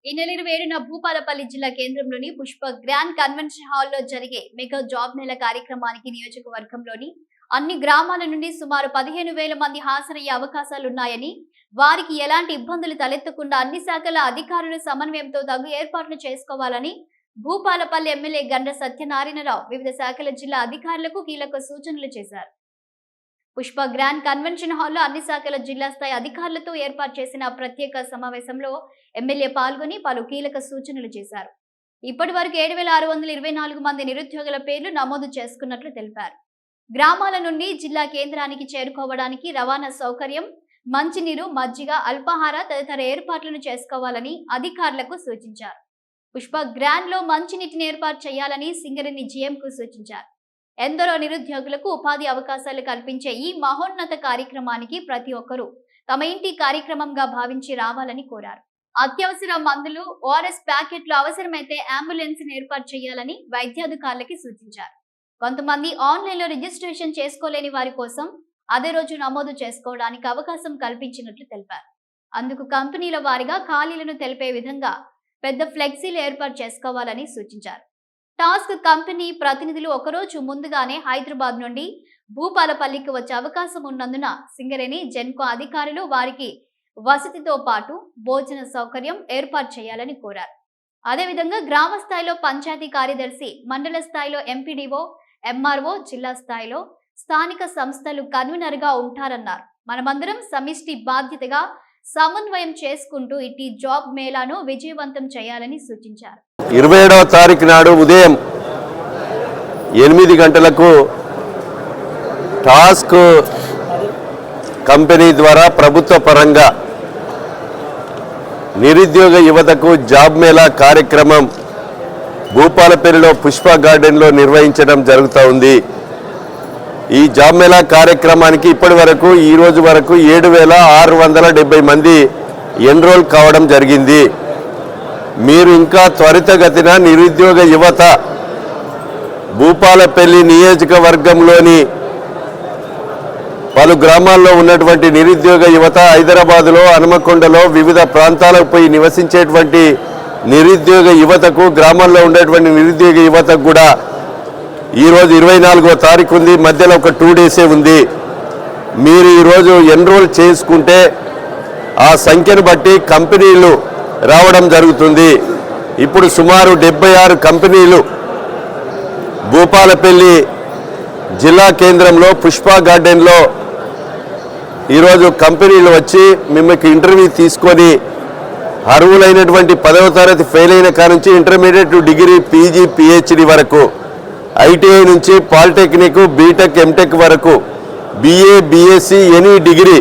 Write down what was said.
ఈ నెల 27న భూపాలపల్లి జిల్లా కేంద్రంలోని పుష్ప గ్రాండ్ కన్వెన్షన్ హాల్లో జరిగే మెగా జాబ్ మేళా కార్యక్రమానికి నియోజకవర్గంలోని అన్ని గ్రామాల నుండి సుమారు 15,000 మంది హాజరయ్యే అవకాశాలున్నాయని, వారికి ఎలాంటి ఇబ్బందులు తలెత్తకుండా అన్ని శాఖల అధికారుల సమన్వయంతో తగు ఏర్పాట్లు చేసుకోవాలని భూపాలపల్లి ఎమ్మెల్యే గండ్ర సత్యనారాయణరావు వివిధ శాఖల జిల్లా అధికారులకు కీలక సూచనలు చేశారు. పుష్ప గ్రాండ్ కన్వెన్షన్ హాల్లో అన్ని శాఖల జిల్లా స్థాయి అధికారులతో ఏర్పాటు చేసిన ప్రత్యేక సమావేశంలో ఎమ్మెల్యే పాల్గొని పలు కీలక సూచనలు చేశారు. ఇప్పటి వరకు 7,624 మంది నిరుద్యోగుల పేర్లు నమోదు చేసుకున్నట్లు తెలిపారు. గ్రామాల నుండి జిల్లా కేంద్రానికి చేరుకోవడానికి రవాణా సౌకర్యం, మంచినీరు, మజ్జిగ, అల్పాహార తదితర ఏర్పాట్లను చేసుకోవాలని అధికారులకు సూచించారు. పుష్ప గ్రాండ్ లో మంచినీటిని ఏర్పాటు చేయాలని సింగరేణి జీఎంకు సూచించారు. ఎందరో నిరుద్యోగులకు ఉపాధి అవకాశాలు కల్పించే ఈ మహోన్నత కార్యక్రమానికి ప్రతి ఒక్కరూ తమ ఇంటి కార్యక్రమంగా భావించి రావాలని కోరారు. అత్యవసర మందులు, ఓఆర్ఎస్ ప్యాకెట్లు, అవసరమైతే అంబులెన్స్ ఏర్పాటు చేయాలని వైద్యాధికారులకి సూచించారు. కొంతమంది ఆన్లైన్లో రిజిస్ట్రేషన్ చేసుకోలేని వారి కోసం అదే రోజు నమోదు చేసుకోవడానికి అవకాశం కల్పించినట్లు తెలిపారు. అందుకు కంపెనీల వారీగా ఖాళీలను తెలిపే విధంగా పెద్ద ఫ్లెక్సీలు ఏర్పాటు చేసుకోవాలని సూచించారు. టాస్క్ కంపెనీ ప్రతినిధులు ఒకరోజు ముందుగానే హైదరాబాద్ నుండి భూపాలపల్లికి వచ్చే అవకాశం ఉన్నందున సింగరేణి జెన్కో అధికారులు వారికి వసతితో పాటు భోజన సౌకర్యం ఏర్పాటు చేయాలని కోరారు. అదేవిధంగా గ్రామ స్థాయిలో పంచాయతీ కార్యదర్శి, మండల స్థాయిలో ఎంపీడీఓ, ఎంఆర్ఓ, జిల్లా స్థాయిలో స్థానిక సంస్థలు కన్వీనర్ గా ఉంటారన్నారు. మనమందరం సమిష్టి బాధ్యతగా సమన్వయం చేసుకుంటూ ఇటీ జాబ్ మేళాను విజయవంతం చేయాలని సూచించారు. 27వ తారీఖు నాడు ఉదయం 8 గంటలకు టాస్క్ కంపెనీ ద్వారా ప్రభుత్వ పరంగా నిరుద్యోగ యువతకు జాబ్ మేళా కార్యక్రమం భూపాలపల్లిలో పుష్ప గార్డెన్లో నిర్వహించడం జరుగుతూ ఉంది. ఈ జాబ్ మేళా కార్యక్రమానికి ఇప్పటి వరకు ఈ రోజు వరకు 7,670 మంది ఎన్రోల్ కావడం జరిగింది. మీరు ఇంకా త్వరితగతిన నిరుద్యోగ యువత భూపాలపల్లి నియోజకవర్గంలోని పలు గ్రామాల్లో ఉన్నటువంటి నిరుద్యోగ యువత, హైదరాబాదులో, హనుమకొండలో వివిధ ప్రాంతాలకు పోయి నివసించేటువంటి నిరుద్యోగ యువతకు, గ్రామాల్లో ఉండేటువంటి నిరుద్యోగ యువతకు కూడా ఈరోజు 24వ తారీఖు ఉంది, మధ్యలో ఒక 2 డేసే ఉంది. మీరు ఈరోజు ఎన్రోల్ చేసుకుంటే ఆ సంఖ్యను బట్టి కంపెనీలు రావడం జరుగుతుంది. ఇప్పుడు సుమారు 76 కంపెనీలు భూపాలపల్లి జిల్లా కేంద్రంలో పుష్ప గార్డెన్లో ఈరోజు కంపెనీలు వచ్చి మిమ్మల్ని ఇంటర్వ్యూ తీసుకొని అర్హులైనటువంటి 10వ తరగతి ఫెయిల్ అయిన కాడ నుంచి ఇంటర్మీడియట్, డిగ్రీ, పీజీ, పిహెచ్డి వరకు, ఐటీఐ నుంచి పాలిటెక్నిక్, బీటెక్, ఎంటెక్ వరకు, బిఏ, బిఎస్సి, ఎనీ డిగ్రీ